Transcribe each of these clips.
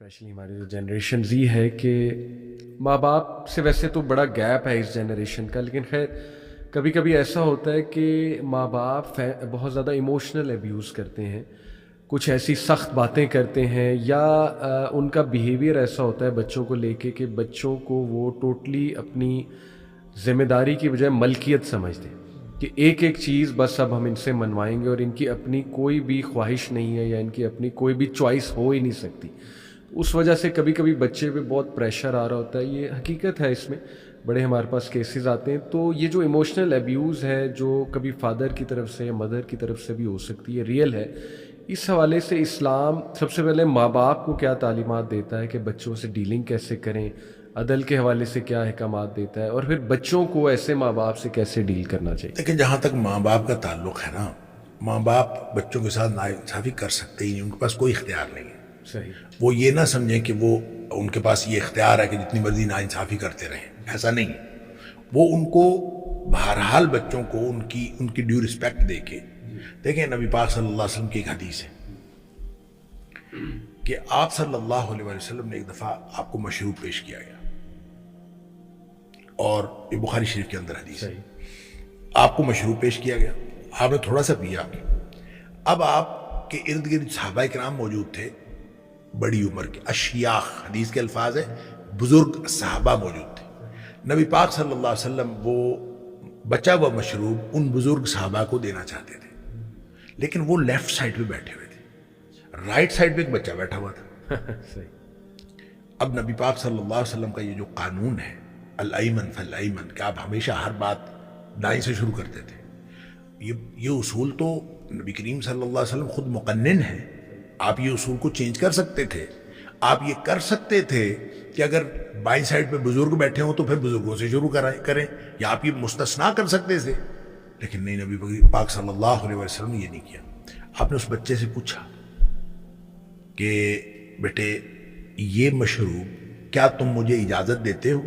Especially ہماری جو generation Z ہے کہ ماں باپ سے ویسے تو بڑا گیپ ہے اس جنریشن کا، لیکن خیر کبھی کبھی ایسا ہوتا ہے کہ ماں باپ بہت زیادہ ایموشنل ابیوز کرتے ہیں، کچھ ایسی سخت باتیں کرتے ہیں، یا ان کا بیہیویئر ایسا ہوتا ہے بچوں کو لے کے کہ بچوں کو وہ ٹوٹلی اپنی ذمہ داری کی بجائے ملکیت سمجھتے ہیں کہ ایک ایک چیز بس اب ہم ان سے منوائیں گے، اور ان کی اپنی کوئی بھی خواہش نہیں ہے یا ان کی اپنی کوئی بھی چوائس ہو ہی نہیں سکتی۔ اس وجہ سے کبھی کبھی بچے پہ بہت پریشر آ رہا ہوتا ہے، یہ حقیقت ہے، اس میں بڑے ہمارے پاس کیسز آتے ہیں۔ تو یہ جو ایموشنل ابیوز ہے جو کبھی فادر کی طرف سے یا مدر کی طرف سے بھی ہو سکتی ہے، ریئل ہے۔ اس حوالے سے اسلام سب سے پہلے ماں باپ کو کیا تعلیمات دیتا ہے کہ بچوں سے ڈیلنگ کیسے کریں، عدل کے حوالے سے کیا احکامات دیتا ہے، اور پھر بچوں کو ایسے ماں باپ سے کیسے ڈیل کرنا چاہیے؟ لیکن جہاں تک ماں باپ کا تعلق ہے نا، ماں باپ بچوں کے ساتھ ناانصافی کر سکتے ہی نہیں، ان کے پاس کوئی اختیار نہیں ہے۔ صحیح۔ وہ یہ نہ سمجھیں کہ وہ ان کے پاس یہ اختیار ہے کہ جتنی مرضی ناانصافی کرتے رہیں، ایسا نہیں ہے۔ وہ ان کو بہرحال بچوں کو ان کی ڈیو رسپیکٹ دے کے دیکھیں، نبی پاک صلی اللہ علیہ وسلم کی ایک حدیث ہے کہ آپ صلی اللہ علیہ وسلم نے ایک دفعہ آپ کو مشروب پیش کیا گیا، اور یہ بخاری شریف کے اندر حدیث ہے۔ آپ کو مشروب پیش کیا گیا، آپ نے تھوڑا سا پیا، اب آپ کے ارد گرد صحابہ کرام موجود تھے، بڑی عمر کے اشیاخ، حدیث کے الفاظ ہے، بزرگ صحابہ موجود تھے۔ نبی پاک صلی اللہ علیہ وسلم وہ بچا ہوا مشروب ان بزرگ صحابہ کو دینا چاہتے تھے، لیکن وہ لیفٹ سائڈ پہ بیٹھے ہوئے تھے، رائٹ سائڈ پہ ایک بچہ بیٹھا ہوا تھا۔ اب نبی پاک صلی اللہ علیہ وسلم کا یہ جو قانون ہے، الایمن فالایمن، کہ آپ ہمیشہ ہر بات دائیں سے شروع کرتے تھے، یہ اصول تو نبی کریم صلی اللہ علیہ وسلم خود مقنن ہے۔ آپ یہ اصول کو چینج کر سکتے تھے، آپ یہ کر سکتے تھے کہ اگر بائیں سائڈ پہ بزرگ بیٹھے ہوں تو پھر بزرگوں سے شروع کریں، یا آپ یہ مستثنا کر سکتے تھے، لیکن نہیں، نبی پاک صلی اللہ علیہ وسلم نے یہ نہیں کیا۔ آپ نے اس بچے سے پوچھا کہ بیٹے یہ مشروب کیا تم مجھے اجازت دیتے ہو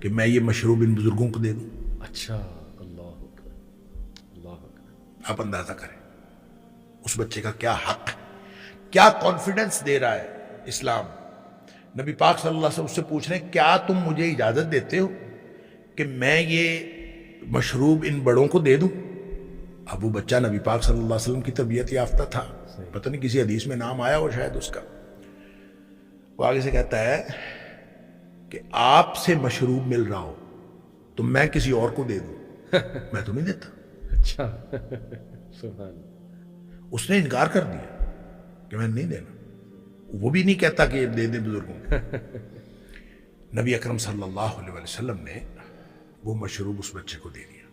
کہ میں یہ مشروب ان بزرگوں کو دے دوں؟ اچھا، اللہ اکبر، اللہ اکبر۔ آپ اندازہ کریں اس بچے کا کیا حق ہے، کیا کانفیڈنس دے رہا ہے اسلام۔ نبی پاک صلی اللہ علیہ وسلم اس سے پوچھ رہے ہیں کیا تم مجھے اجازت دیتے ہو کہ میں یہ مشروب ان بڑوں کو دے دوں؟ اب وہ بچہ نبی پاک صلی اللہ علیہ وسلم کی تربیت یافتہ تھا، پتہ نہیں کسی حدیث میں نام آیا ہو شاید اس کا۔ وہ آگے سے کہتا ہے کہ آپ سے مشروب مل رہا ہو تو میں کسی اور کو دے دوں، میں تو نہیں دیتا۔ اچھا، سبحان اللہ۔ اس نے انکار کر دیا کہ میں نہیں دینا، وہ بھی نہیں کہتا کہ دے دے بزرگوں کو۔ نبی اکرم صلی اللہ علیہ وسلم نے وہ مشروب اس بچے کو دے دیا۔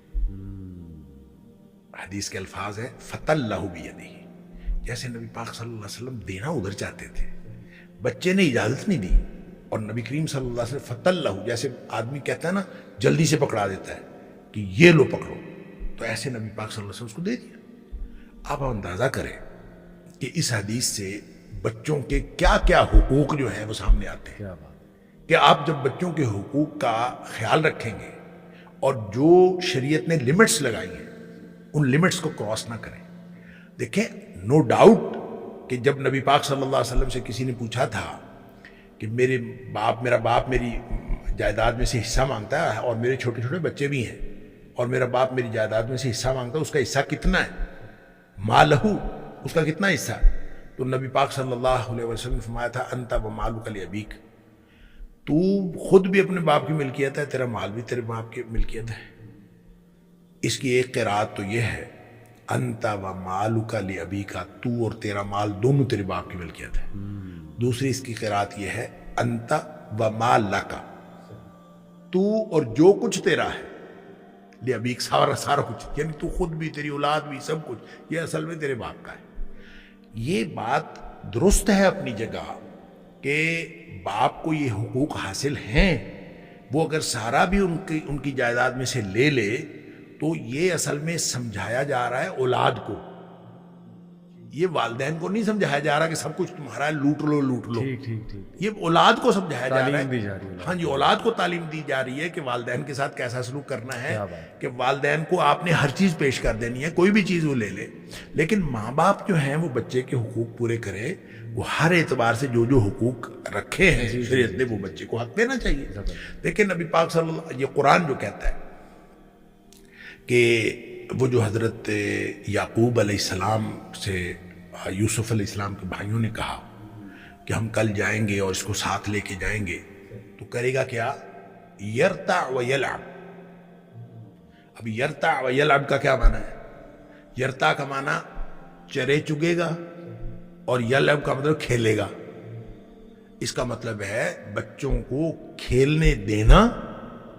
حدیث کے الفاظ ہے فَطَلَّهُ بِيَدِهِ، جیسے نبی پاک صلی اللہ علیہ وسلم دینا ادھر چاہتے تھے، بچے نے اجازت نہیں دی، اور نبی کریم صلی اللہ علیہ وسلم فَطَلَّهُ، جیسے آدمی کہتا ہے نا جلدی سے پکڑا دیتا ہے کہ یہ لو پکڑو، تو ایسے نبی پاک صلی اللہ علیہ وسلم اس کو دے دیا۔ آپ اندازہ کریں کہ اس حدیث سے بچوں کے کیا کیا حقوق جو ہیں وہ سامنے آتے ہیں، کیا بات۔ کہ آپ جب بچوں کے حقوق کا خیال رکھیں گے اور جو شریعت نے لمٹس لگائی ہیں ان لمٹس کو کراس نہ کریں۔ دیکھیں، نو ڈاؤٹ کہ جب نبی پاک صلی اللہ علیہ وسلم سے کسی نے پوچھا تھا کہ میرا باپ میری جائیداد میں سے حصہ مانگتا ہے اور میرے چھوٹے چھوٹے بچے بھی ہیں، اور میرا باپ میری جائیداد میں سے حصہ مانگتا ہے، اس کا حصہ کتنا ہے؟ مالہ، اس کا کتنا حصہ ہے؟ تو نبی پاک صلی اللہ علیہ وسلم نے فرمایا تھا انت و مالک لابیک، تو خود بھی اپنے باپ کی ملکیت ہے، تیرا مال بھی تیرے باپ کی ملکیت ہے۔ اس کی ایک قرات تو یہ ہے انت و مالک لابیک، تو اور تیرا مال دونوں تیرے باپ کی ملکیت ہے۔ دوسری اس کی قرات یہ ہے انت و مالک، تو اور جو کچھ تیرا ہے، لابیک سارا کچھ، یعنی تو خود بھی، تیری اولاد بھی، سب کچھ یہ اصل میں تیرے باپ کا ہے۔ یہ بات درست ہے اپنی جگہ کہ باپ کو یہ حقوق حاصل ہیں، وہ اگر سارا بھی ان کی جائیداد میں سے لے لے تو یہ اصل میں سمجھایا جا رہا ہے اولاد کو، یہ والدین کو نہیں سمجھایا جا رہا کہ سب کچھ تمہارا ہے، لوٹ لو لوٹ لو. ٹھیک ٹھیک ٹھیک. یہ اولاد کو سمجھایا جا رہا تعلیم دی ہے. جا رہی ہے. ہاں جی، اولاد کو تعلیم دی جا رہی ہے کہ والدین کے ساتھ کیسا سلوک کرنا ہے، کیا بات. کہ والدین کو آپ نے ہر چیز پیش کر دینی ہے، کوئی بھی چیز وہ لے لے. لیکن ماں باپ جو ہیں وہ بچے کے حقوق پورے کرے، وہ ہر اعتبار سے جو حقوق رکھے ہیں شریعت نے وہ بچے کو حق دینا چاہیے. لیکن نبی پاک صلی اللہ، یہ قرآن جو کہتا ہے کہ وہ جو حضرت یعقوب علیہ السلام سے یوسف علیہ السلام کے بھائیوں نے کہا کہ ہم کل جائیں گے اور اس کو ساتھ لے کے جائیں گے، تو کرے گا کیا؟ یرتع و یلعب. اب یرتع و یلعب کا کیا معنی ہے؟ یرتع کا معنی چرے چگے گا اور یلعب کا مطلب کھیلے گا. اس کا مطلب ہے بچوں کو کھیلنے دینا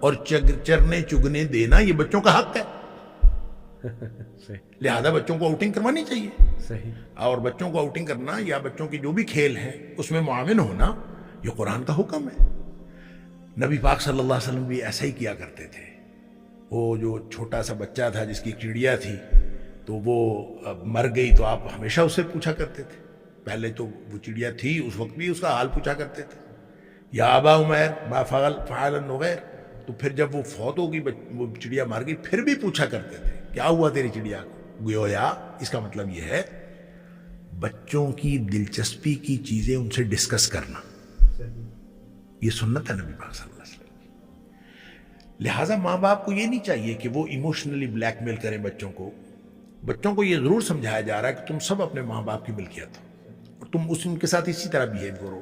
اور چرنے چگنے دینا یہ بچوں کا حق ہے. لہذا بچوں کو آؤٹنگ کروانی چاہیے. صحیح. اور بچوں کو آؤٹنگ کرنا یا بچوں کی جو بھی کھیل ہیں اس میں معاون ہونا یہ قرآن کا حکم ہے. نبی پاک صلی اللہ علیہ وسلم بھی ایسا ہی کیا کرتے تھے. وہ جو چھوٹا سا بچہ تھا جس کی چڑیا تھی تو وہ مر گئی تو آپ ہمیشہ اس سے پوچھا کرتے تھے. پہلے تو وہ چڑیا تھی اس وقت بھی اس کا حال پوچھا کرتے تھے، یا ابا عمیر ما فعل النغیر. تو پھر جب وہ فوت ہو گئی، وہ چڑیا مر گئی، پھر بھی پوچھا کرتے تھے کیا ہوا تیری چڑیا کو. گویا اس کا مطلب یہ ہے بچوں کی دلچسپی کی چیزیں ان سے ڈسکس کرنا، یہ سنت ہے نبی پاک صلی اللہ علیہ وسلم. لہٰذا ماں باپ کو یہ نہیں چاہیے کہ وہ ایموشنلی بلیک میل کریں بچوں کو. بچوں کو یہ ضرور سمجھایا جا رہا ہے کہ تم سب اپنے ماں باپ کی ملکیت ہو اور تم ان کے ساتھ اسی طرح بیہیو کرو.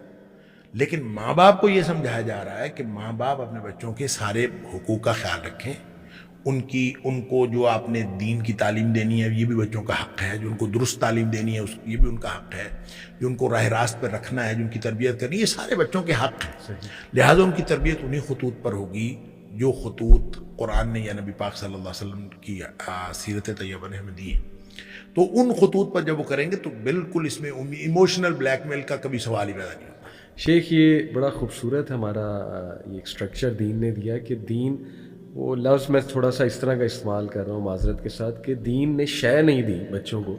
لیکن ماں باپ کو یہ سمجھایا جا رہا ہے کہ ماں باپ اپنے بچوں کے سارے حقوق کا خیال رکھیں. ان کو جو آپ نے دین کی تعلیم دینی ہے یہ بھی بچوں کا حق ہے، جو ان کو درست تعلیم دینی ہے یہ بھی ان کا حق ہے، جو ان کو راہ راست پر رکھنا ہے، جو ان کی تربیت کرنی ہے، یہ سارے بچوں کے حق ہیں. لہٰذا ان کی تربیت انہی خطوط پر ہوگی جو خطوط قرآن نے یا نبی پاک صلی اللہ علیہ وسلم کی سیرت طیبہ نے ہمیں دی ہیں. تو ان خطوط پر جب وہ کریں گے تو بالکل اس میں ایموشنل بلیک میل کا کبھی سوال ہی پیدا نہیں ہوتا. شیخ یہ بڑا خوبصورت ہمارا یہ ایک سٹرکچر دین نے دیا کہ دین، وہ لفظ میں تھوڑا سا اس طرح کا استعمال کر رہا ہوں معذرت کے ساتھ، کہ دین نے شے نہیں دی بچوں کو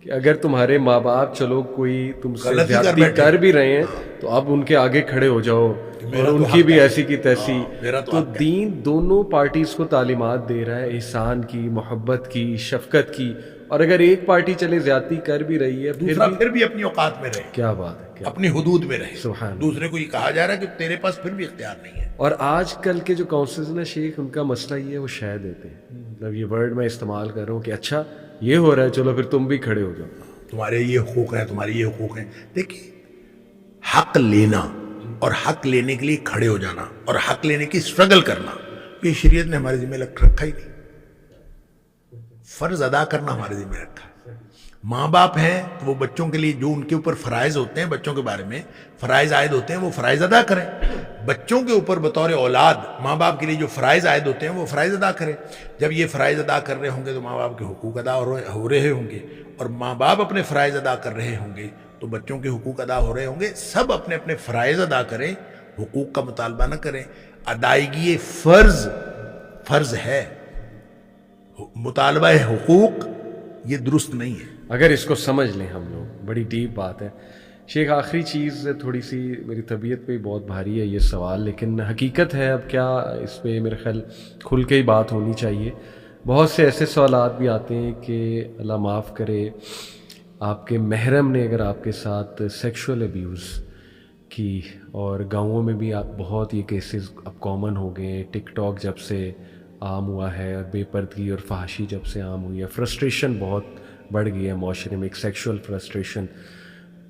کہ اگر تمہارے ماں باپ چلو کوئی تم سے زیادتی کر بھی رہے ہیں تو اب ان کے آگے کھڑے ہو جاؤ اور ان کی بھی ایسی کی تیسی. تو دین دونوں پارٹیز کو تعلیمات دے رہا ہے، احسان کی، محبت کی، شفقت کی. اور اگر ایک پارٹی چلے زیادتی کر بھی رہی ہے پھر بھی اپنی اوقات میں رہے. کیا بات ہے، اپنی حدود میں رہے. سبحان. دوسرے کو یہ کہا جا رہا ہے کہ تیرے پاس پھر بھی اختیار نہیں ہے. اور آج کل کے جو کاؤنسلز ہیں شیخ، ان کا مسئلہ یہ ہے وہ شے دیتے ہیں. مطلب یہ ورڈ میں استعمال کر رہا ہوں کہ اچھا یہ ہو رہا ہے چلو پھر تم بھی کھڑے ہو جاؤ، تمہارے یہ حقوق ہیں، تمہارے یہ حقوق ہیں. دیکھیے، حق لینا اور حق لینے کے لیے کھڑے ہو جانا اور حق لینے کی اسٹرگل کرنا یہ شریعت نے ہمارے ذمہ رکھا ہی نہیں. فرض ادا کرنا ہمارے ذمہ رکھا ہے. ماں باپ ہیں تو وہ بچوں کے لیے جو ان کے اوپر فرائض ہوتے ہیں، بچوں کے بارے میں فرائض عائد ہوتے ہیں وہ فرائض ادا کریں. بچوں کے اوپر بطور اولاد ماں باپ کے لیے جو فرائض عائد ہوتے ہیں وہ فرائض ادا کریں. جب یہ فرائض ادا کر رہے ہوں گے تو ماں باپ کے حقوق ادا ہو رہے ہوں گے، اور ماں باپ اپنے فرائض ادا کر رہے ہوں گے تو بچوں کے حقوق ادا ہو رہے ہوں گے. سب اپنے اپنے فرائض ادا کریں، حقوق کا مطالبہ نہ کریں. ادائیگی فرض ہے، مطالبہ حقوق یہ درست نہیں ہے. اگر اس کو سمجھ لیں ہم لوگ. بڑی ڈیپ بات ہے شیخ. آخری چیز تھوڑی سی میری طبیعت پہ بہت بھاری ہے یہ سوال، لیکن حقیقت ہے اب کیا اس پہ میرے خیال کھل کے ہی بات ہونی چاہیے. بہت سے ایسے سوالات بھی آتے ہیں کہ اللہ معاف کرے آپ کے محرم نے اگر آپ کے ساتھ سیکشول ابیوز کی، اور گاؤں میں بھی آپ بہت یہ کیسز اب کامن ہو گئے ہیں. ٹک ٹاک جب سے عام ہوا ہے اور بے پردگی اور فحاشی جب سے عام ہوئی ہے، فرسٹریشن بہت بڑھ گئی ہے معاشرے میں، ایک سیکشول فرسٹریشن.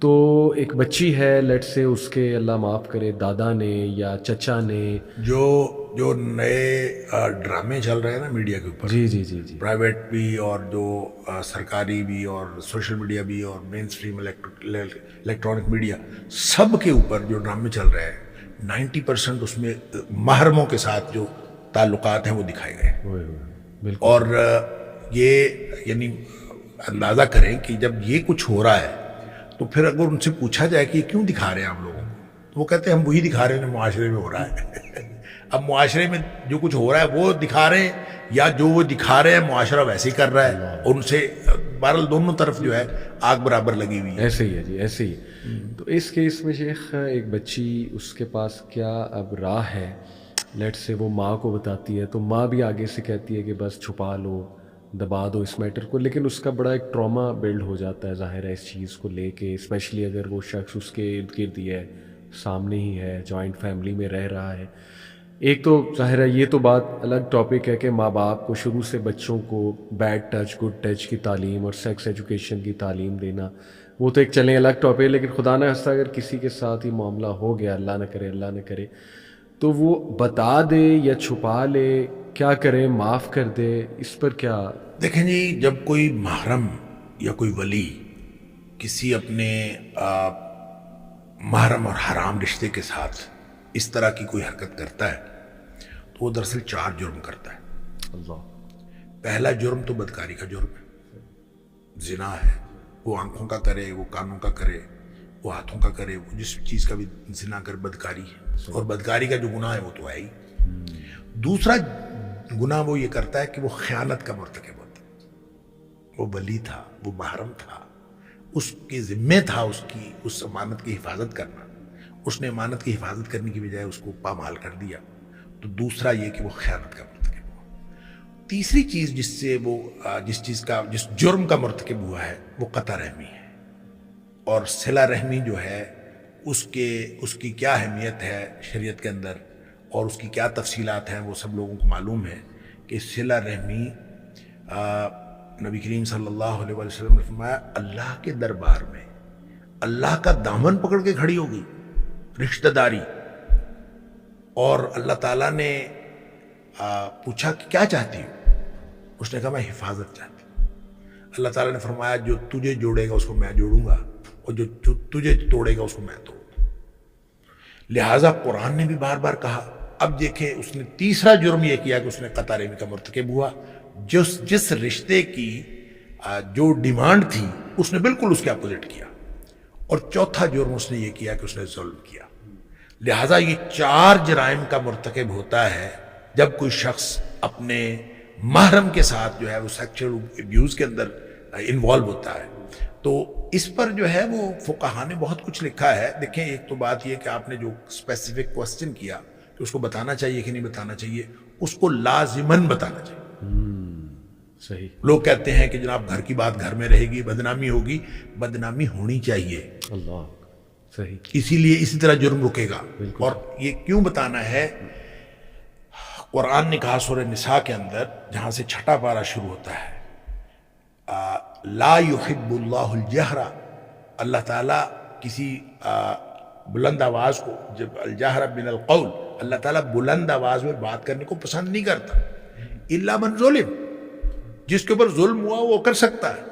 تو ایک بچی ہے لیٹ سے، اس کے اللہ معاف کرے دادا نے یا چچا نے جو نئے ڈرامے چل رہے ہیں نا میڈیا کے اوپر، جی جی جی جی، پرائیویٹ بھی اور جو سرکاری بھی اور سوشل میڈیا بھی اور مین اسٹریم الیکٹرانک میڈیا، سب کے اوپر جو ڈرامے چل رہے ہیں 90% اس میں محرموں کے ساتھ جو تعلقات ہیں وہ دکھائے گئے. اور یہ یعنی اندازہ کریں کہ جب یہ کچھ ہو رہا ہے تو پھر اگر ان سے پوچھا جائے کہ یہ کیوں دکھا رہے ہیں آپ لوگوں کو، تو وہ کہتے ہیں ہم وہی دکھا رہے ہیں جو معاشرے میں ہو رہا ہے. اب معاشرے میں جو کچھ ہو رہا ہے وہ دکھا رہے ہیں، یا جو وہ دکھا رہے ہیں معاشرہ ویسے ہی کر رہا ہے، اور ان سے بہرحال دونوں طرف جو ہے آگ برابر لگی ہوئی ہے. ایسے ہی ہے جی، ایسے ہی. تو اس کیس میں شیخ ایک بچی، اس کے پاس کیا اب راہ ہے؟ لیٹ سے وہ ماں کو بتاتی ہے تو ماں بھی آگے سے کہتی ہے کہ بس چھپا لو، دبا دو اس میٹر کو، لیکن اس کا بڑا ایک ٹراما بلڈ ہو جاتا ہے ظاہر ہے اس چیز کو لے کے، اسپیشلی اگر وہ شخص اس کے ارد گرد ہی ہے، سامنے ہی ہے، جوائنٹ فیملی میں رہ رہا ہے. ایک تو ظاہر ہے یہ تو بات الگ ٹاپک ہے کہ ماں باپ کو شروع سے بچوں کو بیڈ ٹچ گڈ ٹچ کی تعلیم اور سیکس ایجوکیشن کی تعلیم دینا، وہ تو ایک چلیں الگ ٹاپک ہے. لیکن خدا نہ خواستہ اگر کسی کے ساتھ ہی معاملہ ہو گیا، اللہ نہ کرے اللہ نہ کرے، تو وہ بتا دے یا چھپا لے، کیا کرے، معاف کر دے، اس پر کیا؟ دیکھیں جی، جب کوئی محرم یا کوئی ولی کسی اپنے محرم اور حرام رشتے کے ساتھ اس طرح کی کوئی حرکت کرتا ہے تو وہ دراصل 4 جرم کرتا ہے. اللہ. پہلا جرم تو بدکاری کا جرم ہے، زنا ہے. وہ آنکھوں کا کرے، وہ کانوں کا کرے، وہ ہاتھوں کا کرے، وہ جس چیز کا بھی زنا کر، بدکاری ہے. اور بدکاری کا جو گناہ ہے وہ تو ہے ہی. دوسرا گناہ وہ یہ کرتا ہے کہ وہ خیانت کا مرتکب ہوتا ہے. وہ ولی تھا، وہ محرم تھا، اس کے ذمے تھا اس امانت کی حفاظت کرنا، اس نے امانت کی حفاظت کرنے کی بجائے اس کو پامال کر دیا. تو دوسرا یہ کہ وہ خیانت کا مرتکب ہوا. تیسری چیز جس جرم کا مرتکب ہوا ہے وہ قطع رحمی ہے. اور صلہ رحمی جو ہے اس کی کیا اہمیت ہے شریعت کے اندر اور اس کی کیا تفصیلات ہیں وہ سب لوگوں کو معلوم ہے کہ صلہ رحمی نبی کریم صلی اللہ علیہ وسلم نے فرمایا اللہ کے دربار میں اللہ کا دامن پکڑ کے کھڑی ہوگی رشتہ داری. اور اللہ تعالیٰ نے پوچھا کہ کیا چاہتی ہو؟ اس نے کہا میں حفاظت چاہتی ہوں. اللہ تعالیٰ نے فرمایا جو تجھے جوڑے گا اس کو میں جوڑوں گا اور جو تجھے توڑے گا اس کو میں توڑوں گا. لہٰذا قرآن نے بھی بار بار کہا. اب دیکھیں اس نے تیسرا جرم یہ کیا کہ اس نے قطع رحمی کا مرتکب ہوا. جس رشتے کی جو ڈیمانڈ تھی اس نے بالکل اس کے اپوزٹ کیا. اور چوتھا جرم اس نے یہ کیا کہ اس نے ظلم کیا. لہٰذا یہ 4 جرائم کا مرتکب ہوتا ہے جب کوئی شخص اپنے محرم کے ساتھ جو ہے وہ سیکشل ابیوز کے اندر انوالو ہوتا ہے. تو اس پر جو ہے وہ فقہا نے بہت کچھ لکھا ہے. دیکھیں ایک تو بات یہ کہ آپ نے جو اسپیسیفک کوسچن کیا کہ اس کو بتانا چاہیے کہ نہیں بتانا چاہیے، اس کو لازماً بتانا چاہیے. صحیح. لوگ کہتے ہیں کہ جناب گھر کی بات گھر میں رہے گی، بدنامی ہوگی. بدنامی ہونی چاہیے. اللہ. صحیح. اسی لیے اسی طرح جرم رکے گا. اور یہ کیوں بتانا ہے؟ قرآن نے کہا سورہ نساء کے اندر جہاں سے 6واں پارہ شروع ہوتا ہے، لا یحب اللہ الجہر، اللہ تعالیٰ کسی بلند آواز کو، جب الجہر من القول، اللہ تعالیٰ بلند آواز میں بات کرنے کو پسند نہیں کرتا. الا من ظلم، جس کے اوپر ظلم ہوا وہ کر سکتا ہے.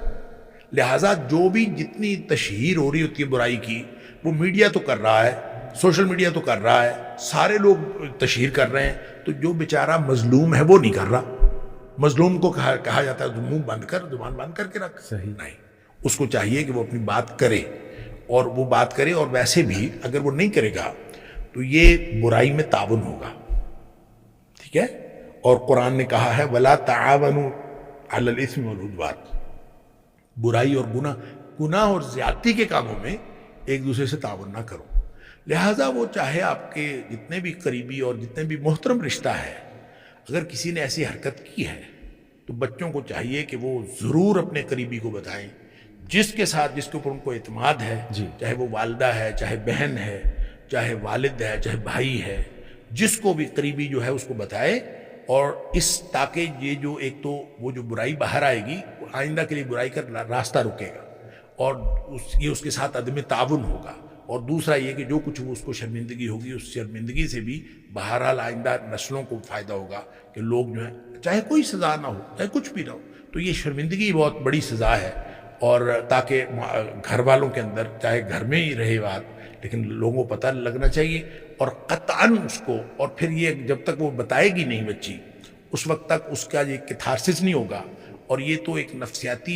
لہٰذا جو بھی جتنی تشہیر ہو رہی ہوتی ہے برائی کی، وہ میڈیا تو کر رہا ہے، سوشل میڈیا تو کر رہا ہے، سارے لوگ تشہیر کر رہے ہیں. تو جو بیچارہ مظلوم ہے وہ نہیں کر رہا. مظلوم کو کہا جاتا ہے منہ بند کر، زبان بند کر کے رکھ. صحیح. نہیں، اس کو چاہیے کہ وہ اپنی بات کرے، اور وہ بات کرے. اور ویسے بھی اگر وہ نہیں کرے گا تو یہ برائی میں تعاون ہوگا. ٹھیک ہے. اور قرآن نے کہا ہے وَلَا تَعَاوَنُوا عَلَى الْإِثْمِ وَالْعُدْوَانِ، برائی اور گناہ اور زیادتی کے کاموں میں ایک دوسرے سے تعاون نہ کرو. لہٰذا وہ چاہے آپ کے جتنے بھی قریبی اور جتنے بھی محترم رشتہ ہے، اگر کسی نے ایسی حرکت کی ہے تو بچوں کو چاہیے کہ وہ ضرور اپنے قریبی کو بتائیں، جس کے اوپر ان کو اعتماد ہے. چاہے وہ والدہ ہے، چاہے بہن ہے، چاہے والد ہے، چاہے بھائی ہے، جس کو بھی قریبی جو ہے اس کو بتائے. اور تاکہ یہ جو ایک تو وہ جو برائی باہر آئے گی آئندہ کے لیے برائی کا راستہ رکے گا، اور یہ اس کے ساتھ عدم تعاون ہوگا. اور دوسرا یہ کہ جو کچھ اس کو شرمندگی ہوگی، اس شرمندگی سے بھی بہرحال آئندہ نسلوں کو فائدہ ہوگا کہ لوگ جو ہیں چاہے کوئی سزا نہ ہو، چاہے کچھ بھی نہ ہو، تو یہ شرمندگی بہت بڑی سزا ہے. اور تاکہ گھر والوں کے اندر چاہے گھر میں ہی رہے بات، لیکن لوگوں کو پتہ لگنا چاہیے. اور قطعاً اس کو، اور پھر یہ جب تک وہ بتائے گی نہیں بچی، اس وقت تک اس کا یہ کیتھارسس نہیں ہوگا. اور یہ تو ایک نفسیاتی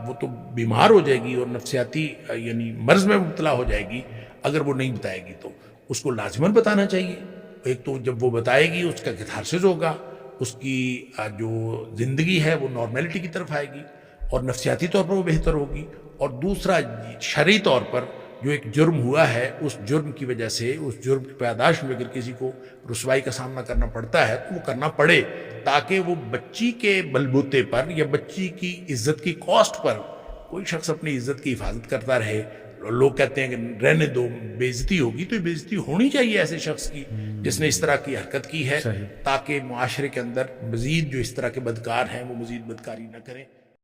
وہ تو بیمار ہو جائے گی اور نفسیاتی یعنی مرض میں مبتلا ہو جائے گی اگر وہ نہیں بتائے گی. تو اس کو لازماً بتانا چاہیے. ایک تو جب وہ بتائے گی اس کا کیتھارسس ہوگا، اس کی جو زندگی ہے وہ نارمیلٹی کی طرف آئے گی اور نفسیاتی طور پر وہ بہتر ہوگی، اور دوسرا شرعی طور پر جو ایک جرم ہوا ہے اس جرم کی وجہ سے، اس جرم کی پیدائش میں اگر کسی کو رسوائی کا سامنا کرنا پڑتا ہے تو وہ کرنا پڑے، تاکہ وہ بچی کے بلبوتے پر یا بچی کی عزت کی کاسٹ پر کوئی شخص اپنی عزت کی حفاظت کرتا رہے۔ لوگ کہتے ہیں کہ رہنے دو، بے عزتی ہوگی، تو بے عزتی ہونی چاہیے ایسے شخص کی جس نے اس طرح کی حرکت کی ہے، تاکہ معاشرے کے اندر مزید جو اس طرح کے بدکار ہیں وہ مزید بدکاری نہ کریں۔